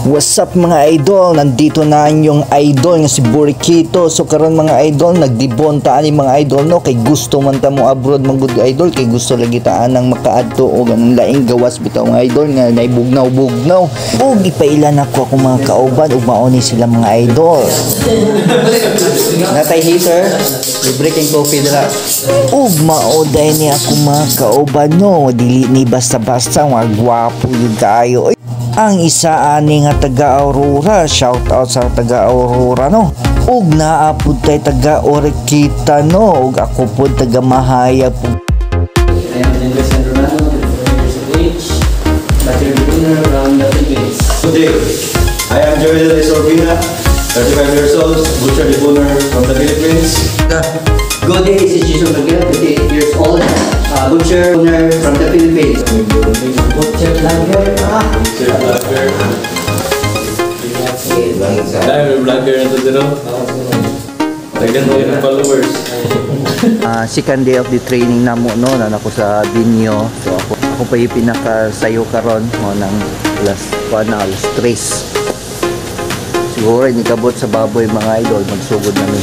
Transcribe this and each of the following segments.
What's up mga idol? Nandito na yung idol nga si Burikito. So karon mga idol, nagdibontaan ni mga idol no kay gusto man ta mo abroad mga good idol, kay gusto lagi taan nang makaadto o ganung laing gawas bitaw mga idol nga naibugnaw-bugnaw. Og ipailan ako mga kauban ug mauni sila mga idol. Natay heater, breaking coffee dira. Ug maoday ni ako mga kauban no, dili ni basta-basta nga gwapo yun kayo. Ang isa ani nga taga Aurora, shout out sa taga Aurora no. Ug naapud tay taga Orikita no, ug ako pud taga Mahaya pud. I am Vincent Romano, 24 years of age, bachelor beginner around the Philippines. Good day, I am Joel Esorbina, 35 years old, butcher deboner from the Philippines. Good day, this is Jason Miguel, 28 years old, butcher owner from the Philippines. Butcher vlogger, Dahil vlogger na ito dito. Tagyan mo yung followers. Second day of the training na mo no, na ako sa Binyo. So ako pa yung pinakasayo karon mo ng alas 3. Siguro nikabot sa baboy mga idol, magsugod na mi.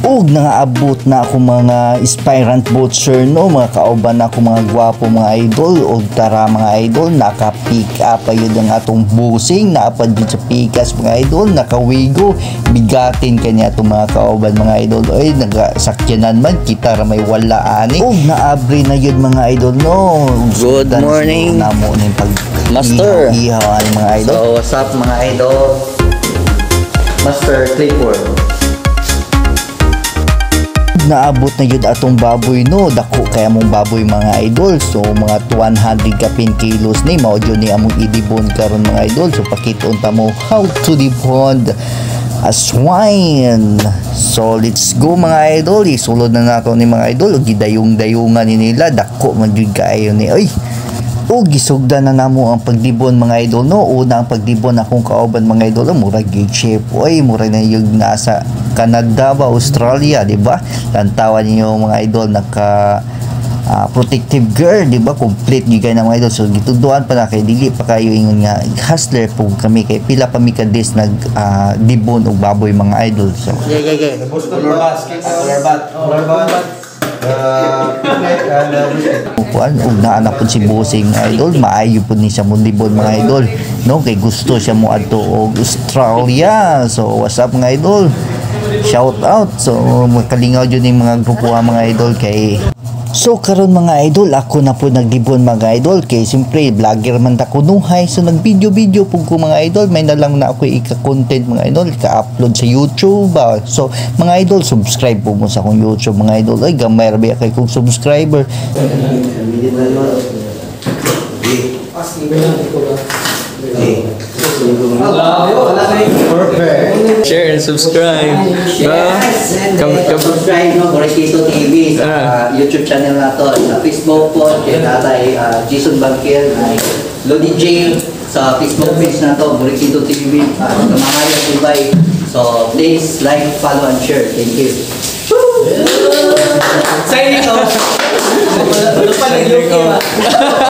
Ug nangaabot na ako mga aspirant butcher no, mga kauban na ako mga gwapo mga idol. Og tara mga idol, naka-pick up ayun ang atong busing, naapad din sa pikas mga idol, nakawigo, bigatin kanya itong mga kauban mga idol. Ay nagasakyanan man kita ra may wala ani. Ug naabri na yun mga idol no. Good morning namo ning pag master ihaw mga idol. So what's up mga idol, Master Clifford. Naabot na yun atong baboy no, dako kaya mong baboy mga idol. So mga 200 kapin kilos ni mao jud ni among idibon karon mga idol. So pakiton ta mo how to debond a swine. So let's go mga idol, isulod na nato ni mga idol. Gidayong-dayungan ni nila, dako man jud kaayo ni oy. O gisugdan na namo ang pagdibon mga idol no. Una ang pagdibon akong kauban mga idol, murag gyud chef oy, murag na yung nasa Canada ba, Australia, di ba? Lantawan niyo mga idol naka protective gear, di ba? Complete gyud kay na mga idol. So gituduan pa na kay dili pa kayo ingon nga hustler po kami kay pila pa mi kadis nag dibon og baboy mga idol. So kuan ug naanak pud si Bossing idol, maayo pud ni siya mundibon mga idol no, kay gusto siya mo adto og Australia. So what's up mga idol, shout out. So makalingaw jud ning mga grupo mga idol kay so karon mga idol ako na po nagdibon mga idol kay simpre vlogger man ta kunuhay. So nagvideo-video pug ko mga idol, may na lang na ako ika-content mga idol, ka-upload sa YouTube ba. So mga idol, subscribe po mo sa akong YouTube mga idol. Ay gamay ra ba kay kong subscriber. Perfect. Share and subscribe. Subscribe no, Burikito TV sa YouTube channel na to. Sa Facebook po, kay Tatay Jason Bankiel, ay Lodi J sa Facebook page na to, Burikito TV, Kamahaya Dubai. So please like, follow, and share. Thank you. Say nito.